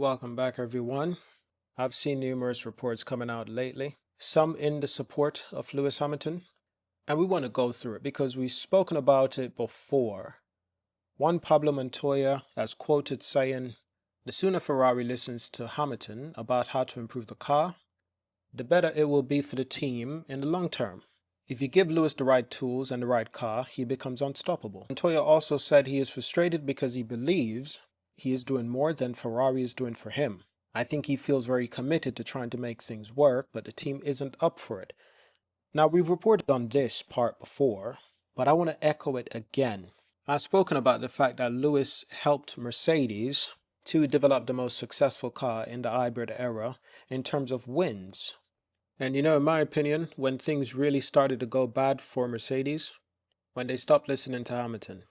Welcome back, everyone. I've seen numerous reports coming out lately, some in the support of Lewis Hamilton, and we want to go through it because we've spoken about it before. One Pablo Montoya has quoted saying, "The sooner Ferrari listens to Hamilton about how to improve the car, the better it will be for the team in the long term. If you give Lewis the right tools and the right car, he becomes unstoppable." Montoya also said he is frustrated because he believes he is doing more than Ferrari is doing for him. I think he feels very committed to trying to make things work, but the team isn't up for it. Now, we've reported on this part before, but I want to echo it again. I've spoken about the fact that Lewis helped Mercedes to develop the most successful car in the hybrid era in terms of wins. And in my opinion, when things really started to go bad for Mercedes, when they stopped listening to Hamilton.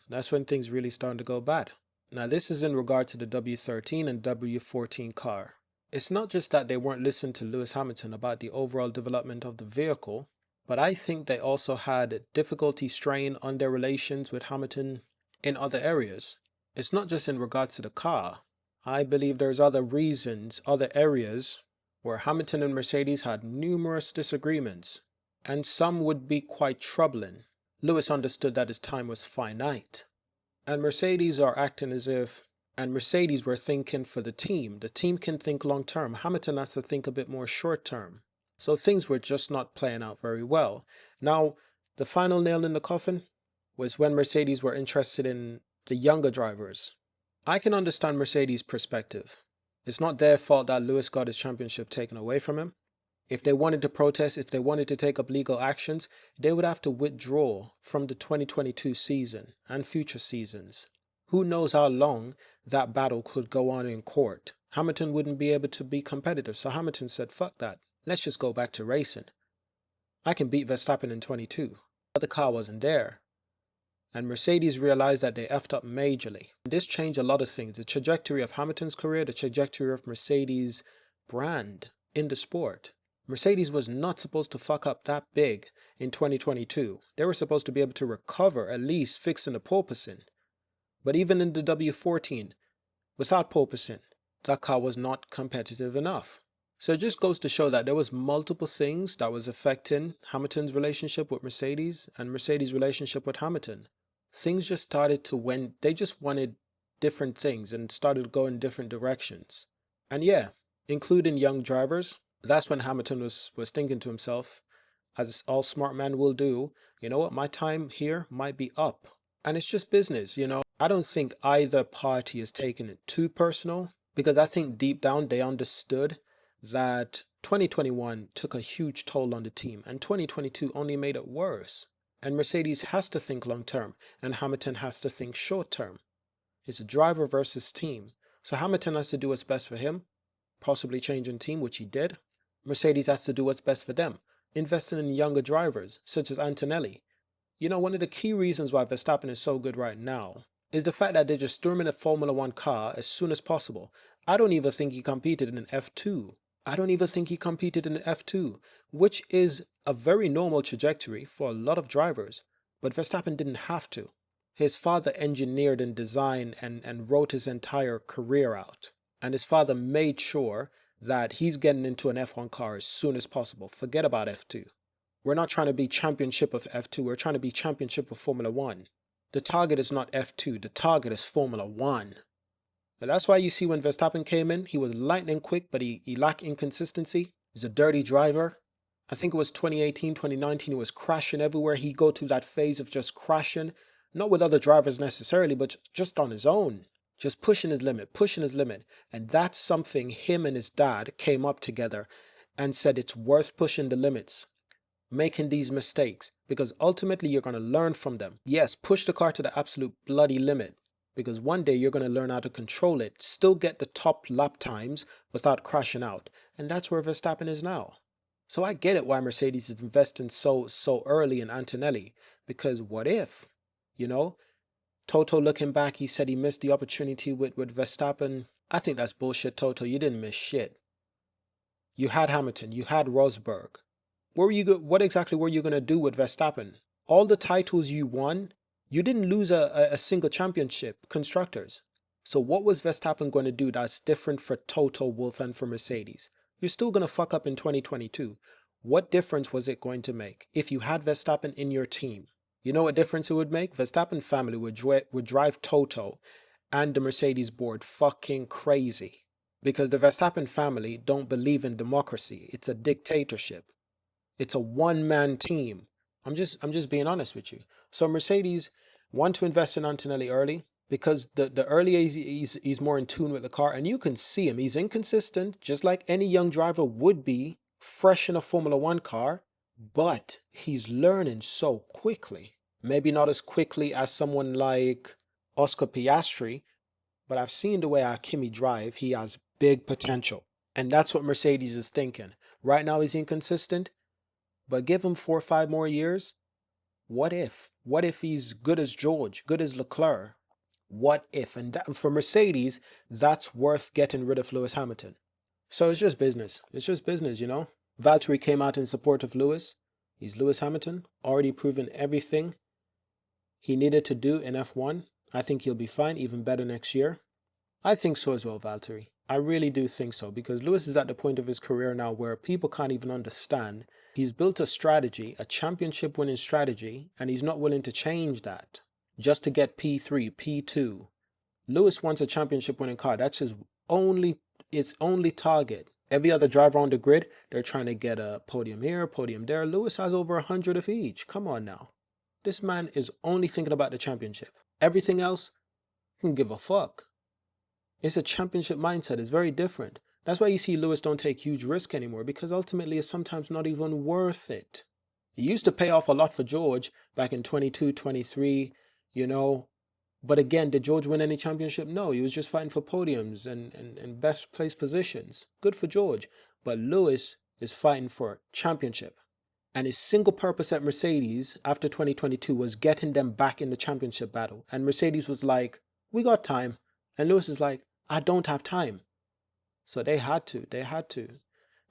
That's when things really started to go bad. Now, this is in regard to the W13 and W14 car. It's not just that they weren't listening to Lewis Hamilton about the overall development of the vehicle, but I think they also had difficulty strain on their relations with Hamilton in other areas. It's not just in regards to the car. I believe there's other reasons, other areas where Hamilton and Mercedes had numerous disagreements, and some would be quite troubling. Lewis understood that his time was finite, and Mercedes were thinking for the team. The team can think long term. Hamilton has to think a bit more short term. So things were just not playing out very well. Now, the final nail in the coffin was when Mercedes were interested in the younger drivers. I can understand Mercedes' perspective. It's not their fault that Lewis got his championship taken away from him. If they wanted to protest, if they wanted to take up legal actions, they would have to withdraw from the 2022 season and future seasons. Who knows how long that battle could go on in court. Hamilton wouldn't be able to be competitive, so Hamilton said, fuck that. Let's just go back to racing. I can beat Verstappen in 22, but the car wasn't there. And Mercedes realized that they effed up majorly. This changed a lot of things. The trajectory of Hamilton's career, the trajectory of Mercedes' brand in the sport. Mercedes was not supposed to fuck up that big in 2022. They were supposed to be able to recover, at least fixing the pole position. But even in the W14, without pole position, that car was not competitive enough. So it just goes to show that there was multiple things that was affecting Hamilton's relationship with Mercedes and Mercedes' relationship with Hamilton. Things just started to they just wanted different things and started going different directions. And yeah, including young drivers. That's when Hamilton was thinking to himself, as all smart men will do, you know what, my time here might be up. And it's just business, I don't think either party is taking it too personal, because I think deep down they understood that 2021 took a huge toll on the team, and 2022 only made it worse. And Mercedes has to think long term, and Hamilton has to think short term. It's a driver versus team. So Hamilton has to do what's best for him, possibly changing team, which he did. Mercedes has to do what's best for them, investing in younger drivers, such as Antonelli. One of the key reasons why Verstappen is so good right now is the fact that they're just storming a Formula 1 car as soon as possible. I don't even think he competed in an F2. Which is a very normal trajectory for a lot of drivers, but Verstappen didn't have to. His father engineered and designed and wrote his entire career out, and his father made sure that he's getting into an F1 car as soon as possible. Forget about F2. We're not trying to be championship of F2. We're trying to be championship of Formula 1. The target is not F2. The target is Formula 1. And that's why you see when Verstappen came in, he was lightning quick, but he lacked inconsistency. He's a dirty driver. I think it was 2018, 2019, he was crashing everywhere. He go to that phase of just crashing, not with other drivers necessarily, but just on his own. Just pushing his limit. And that's something him and his dad came up together and said it's worth pushing the limits, making these mistakes, because ultimately you're going to learn from them. Yes, push the car to the absolute bloody limit, because one day you're going to learn how to control it, still get the top lap times without crashing out. And that's where Verstappen is now. So I get it why Mercedes is investing so early in Antonelli, because what if, Toto looking back, he said he missed the opportunity with Verstappen. I think that's bullshit, Toto. You didn't miss shit. You had Hamilton. You had Rosberg. What exactly were you going to do with Verstappen? All the titles you won, you didn't lose a single championship, constructors. So what was Verstappen going to do that's different for Toto Wolff and for Mercedes? You're still going to fuck up in 2022. What difference was it going to make if you had Verstappen in your team? You know what difference it would make? Verstappen family would drive Toto and the Mercedes board fucking crazy. Because the Verstappen family don't believe in democracy. It's a dictatorship. It's a one-man team. I'm just being honest with you. So Mercedes want to invest in Antonelli early because the earlier he's more in tune with the car, and you can see him. He's inconsistent, just like any young driver would be, fresh in a Formula One car, but he's learning so quickly. Maybe not as quickly as someone like Oscar Piastri, but I've seen the way Kimi drive. He has big potential. And that's what Mercedes is thinking. Right now he's inconsistent, but give him 4 or 5 more years. What if? What if he's good as George, good as Leclerc? What if? And that, for Mercedes, that's worth getting rid of Lewis Hamilton. So it's just business. It's just business, you know. Valtteri came out in support of Lewis. He's Lewis Hamilton, already proven everything he needed to do in F1. I think he'll be fine, even better next year. I think so as well, Valtteri. I really do think so, because Lewis is at the point of his career now where people can't even understand. He's built a strategy, a championship winning strategy, and he's not willing to change that just to get P3, P2. Lewis wants a championship winning car. That's his only target. Every other driver on the grid, they're trying to get a podium here, podium there. Lewis has over 100 of each. Come on now. This man is only thinking about the championship. Everything else, he can give a fuck. It's a championship mindset. It's very different. That's why you see Lewis don't take huge risk anymore, because ultimately it's sometimes not even worth it. It used to pay off a lot for George back in 22, 23, you know. But again, did George win any championship? No, he was just fighting for podiums and best place positions. Good for George. But Lewis is fighting for championship. And his single purpose at Mercedes after 2022 was getting them back in the championship battle. And Mercedes was like, we got time. And Lewis is like, I don't have time. So they had to.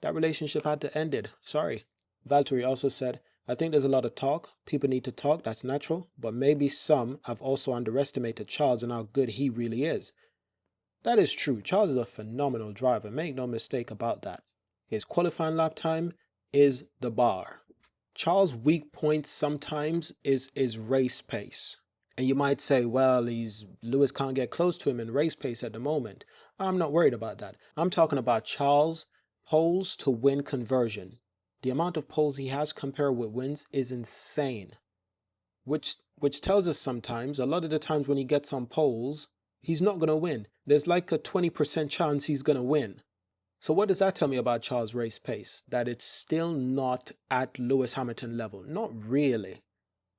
That relationship had to end it. Sorry. Valtteri also said, I think there's a lot of talk. People need to talk. That's natural. But maybe some have also underestimated Charles and how good he really is. That is true. Charles is a phenomenal driver. Make no mistake about that. His qualifying lap time is the bar. Charles' weak point sometimes is race pace. And you might say, well, Lewis can't get close to him in race pace at the moment. I'm not worried about that. I'm talking about Charles' poles to win conversion. The amount of poles he has compared with wins is insane. Which tells us sometimes, a lot of the times when he gets on poles, he's not going to win. There's like a 20% chance he's going to win. So what does that tell me about Charles' race pace? That it's still not at Lewis Hamilton level. Not really.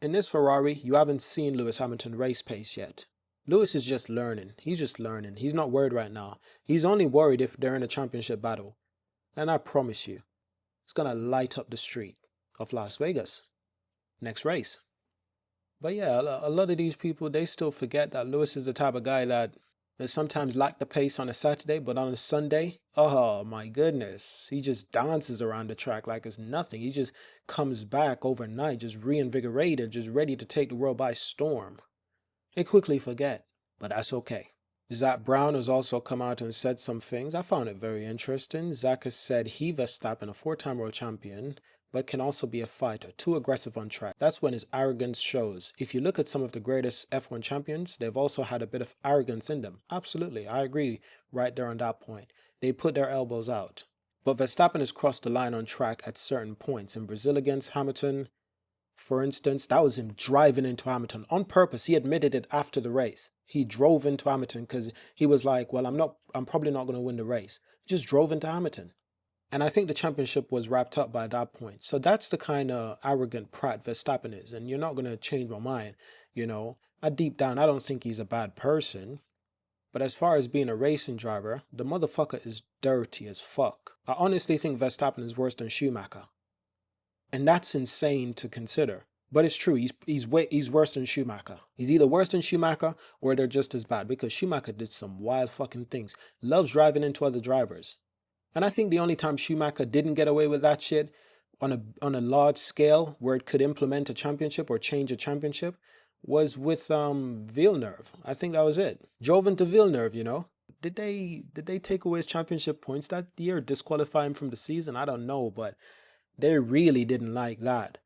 In this Ferrari, you haven't seen Lewis Hamilton race pace yet. Lewis is just learning. He's just learning. He's not worried right now. He's only worried if they're in a championship battle. And I promise you, it's going to light up the street of Las Vegas. Next race. But yeah, a lot of these people, they still forget that Lewis is the type of guy that sometimes lack the pace on a Saturday, but on a Sunday, oh my goodness, he just dances around the track like it's nothing. He just comes back overnight, just reinvigorated, just ready to take the world by storm. They quickly forget, but that's okay. Zach Brown has also come out and said some things. I found it very interesting. Zach has said he, Verstappen, a 4-time world champion, but can also be a fighter, too aggressive on track. That's when his arrogance shows. If you look at some of the greatest F1 champions, they've also had a bit of arrogance in them. Absolutely, I agree right there on that point. They put their elbows out. But Verstappen has crossed the line on track at certain points. In Brazil against Hamilton, for instance, that was him driving into Hamilton on purpose. He admitted it after the race. He drove into Hamilton because he was like, well, I'm probably not going to win the race. He just drove into Hamilton. And I think the championship was wrapped up by that point. So that's the kind of arrogant prat Verstappen is. And you're not going to change my mind. You know, deep down, I don't think he's a bad person. But as far as being a racing driver, the motherfucker is dirty as fuck. I honestly think Verstappen is worse than Schumacher. And that's insane to consider. But it's true. He's worse than Schumacher. He's either worse than Schumacher or they're just as bad. Because Schumacher did some wild fucking things. Loves driving into other drivers. And I think the only time Schumacher didn't get away with that shit on a large scale where it could implement a championship or change a championship was with Villeneuve. I think that was it. Drove into Villeneuve, you know. Did they take away his championship points that year, disqualify him from the season? I don't know, but they really didn't like that.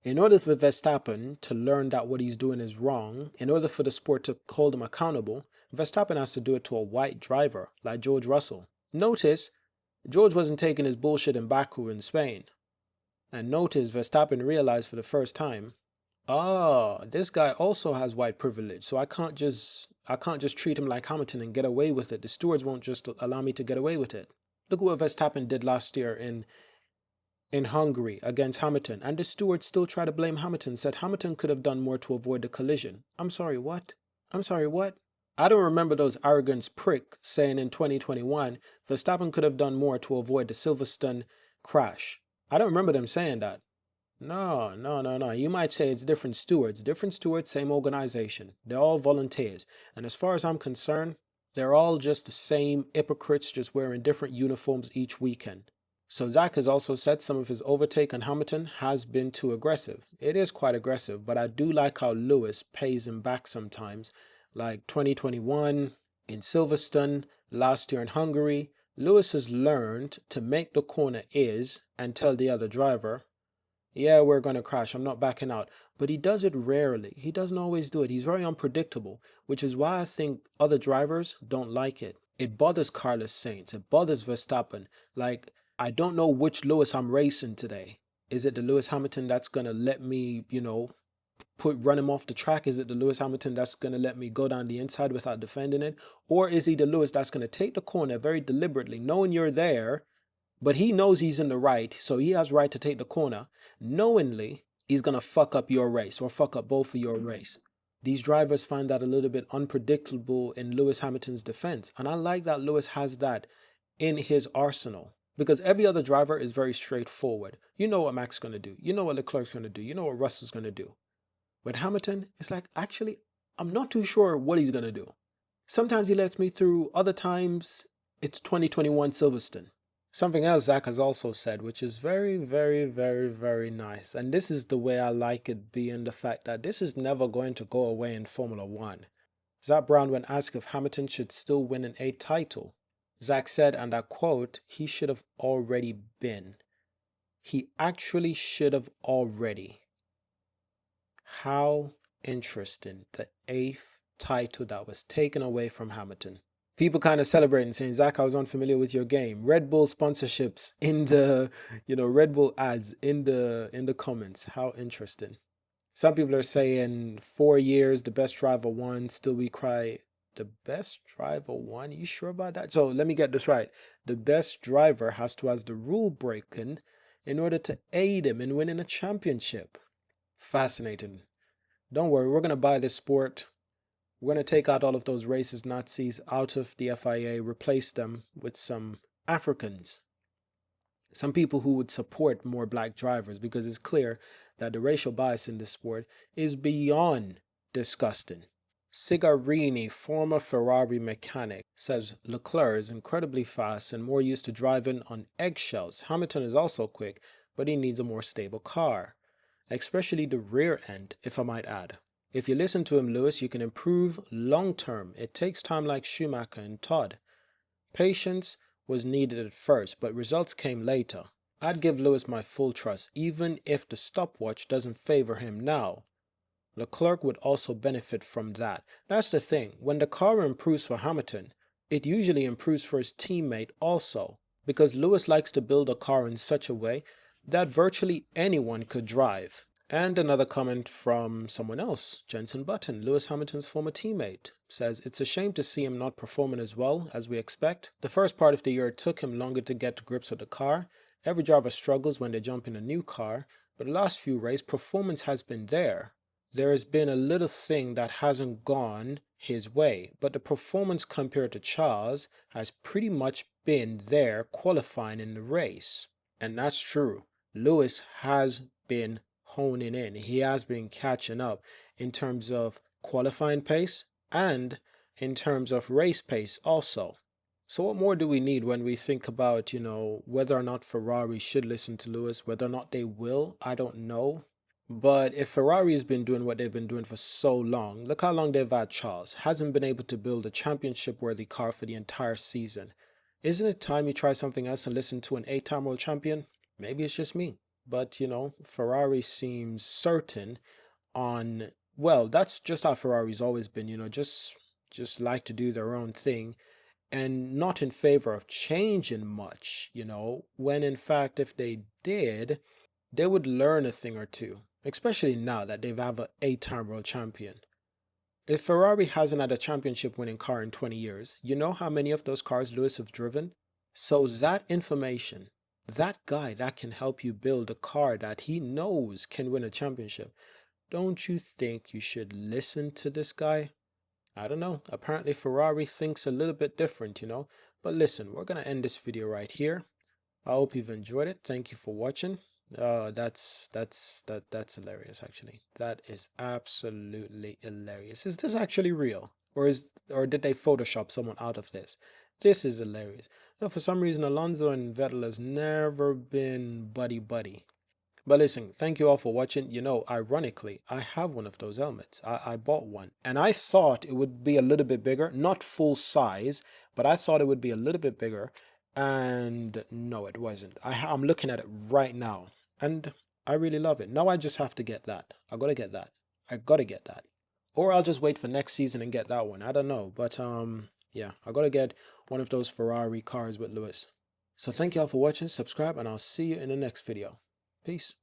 In order for Verstappen to learn that what he's doing is wrong, in order for the sport to hold him accountable, Verstappen has to do it to a white driver like George Russell. Notice, George wasn't taking his bullshit in Baku in Spain. And notice Verstappen realized for the first time, this guy also has white privilege, so I can't just treat him like Hamilton and get away with it. The stewards won't just allow me to get away with it. Look what Verstappen did last year in Hungary against Hamilton, and the stewards still try to blame Hamilton, said Hamilton could have done more to avoid the collision. I'm sorry, what? I don't remember those arrogant prick saying in 2021 Verstappen could have done more to avoid the Silverstone crash. I don't remember them saying that. No. You might say it's different stewards, same organization. They're all volunteers. And as far as I'm concerned, they're all just the same hypocrites, just wearing different uniforms each weekend. So Zach has also said some of his overtake on Hamilton has been too aggressive. It is quite aggressive, but I do like how Lewis pays him back sometimes. Like 2021 in Silverstone, last year in Hungary, Lewis has learned to make the corner and tell the other driver, yeah, we're going to crash, I'm not backing out. But he does it rarely. He doesn't always do it. He's very unpredictable, which is why I think other drivers don't like it. It bothers Carlos Sainz. It bothers Verstappen. Like, I don't know which Lewis I'm racing today. Is it the Lewis Hamilton that's going to let me, run him off the track? Is it the Lewis Hamilton that's going to let me go down the inside without defending it? Or is he the Lewis that's going to take the corner very deliberately, knowing you're there, but he knows he's in the right, so he has right to take the corner, knowingly he's going to fuck up your race or fuck up both of your race. These drivers find that a little bit unpredictable in Lewis Hamilton's defense. And I like that Lewis has that in his arsenal. Because every other driver is very straightforward. You know what Max is going to do. You know what Leclerc's going to do. You know what Russell's going to do. With Hamilton, it's like, actually, I'm not too sure what he's going to do. Sometimes he lets me through. Other times, it's 2021 Silverstone. Something else Zach has also said, which is very, very, very, very nice. And this is the way I like it, being the fact that this is never going to go away in Formula One. Zach Brown, when asked if Hamilton should still win an 8th title, Zach said, and I quote, he should have already been. He actually should have already. How interesting. The 8th title that was taken away from Hamilton. People kind of celebrating, saying, Zach, I was unfamiliar with your game. Red Bull sponsorships in the, Red Bull ads in the comments. How interesting. Some people are saying 4 years, the best driver won. Still we cry. The best driver won? Are you sure about that? So let me get this right. The best driver has to have the rule breaking in order to aid him in winning a championship. Fascinating. Don't worry, we're going to buy this sport. We're going to take out all of those racist Nazis out of the FIA, replace them with some Africans. Some people who would support more black drivers, because it's clear that the racial bias in this sport is beyond disgusting. Cigarini, former Ferrari mechanic, says Leclerc is incredibly fast and more used to driving on eggshells. Hamilton is also quick, but he needs a more stable car, especially the rear end, if I might add. If you listen to him, Lewis, you can improve long term. It takes time, like Schumacher and Todd. Patience was needed at first, but results came later. I'd give Lewis my full trust, even if the stopwatch doesn't favor him now. Leclerc would also benefit from that. That's the thing. When the car improves for Hamilton, it usually improves for his teammate also, because Lewis likes to build a car in such a way that virtually anyone could drive. And another comment from someone else, Jensen Button, Lewis Hamilton's former teammate, says, it's a shame to see him not performing as well as we expect. The first part of the year took him longer to get to grips with the car. Every driver struggles when they jump in a new car, but the last few races, performance has been there. There has been a little thing that hasn't gone his way, but the performance compared to Charles has pretty much been there qualifying in the race. And that's true. Lewis has been honing in. He has been catching up in terms of qualifying pace and in terms of race pace also. So what more do we need when we think about, whether or not Ferrari should listen to Lewis, whether or not they will, I don't know. But if Ferrari has been doing what they've been doing for so long, look how long they've had Charles, hasn't been able to build a championship-worthy car for the entire season. Isn't it time you try something else and listen to an 8-time world champion? Maybe it's just me. But, Ferrari seems certain on, well, that's just how Ferrari's always been, just like to do their own thing and not in favor of changing much, when in fact, if they did, they would learn a thing or two, especially now that they have an 8-time world champion. If Ferrari hasn't had a championship winning car in 20 years, you know how many of those cars Lewis have driven? So that information, that guy that can help you build a car that he knows can win a championship, don't you think you should listen to this guy? I don't know. Apparently Ferrari thinks a little bit different, But listen, we're going to end this video right here. I hope you've enjoyed it. Thank you for watching. That's hilarious actually. That is absolutely hilarious. Is this actually real? Or did they Photoshop someone out of this? This is hilarious. Now, for some reason Alonso and Vettel has never been buddy. But listen, thank you all for watching. Ironically, I have one of those helmets. I bought one and I thought it would be a little bit bigger, not full size, but I thought it would be a little bit bigger. And no, it wasn't. I'm looking at it right now and I really love it. Now I just have to get that. I gotta get that. I gotta get that. Or I'll just wait for next season and get that one. I don't know. But yeah, I gotta get one of those Ferrari cars with Lewis. So thank y'all for watching, subscribe, and I'll see you in the next video. Peace.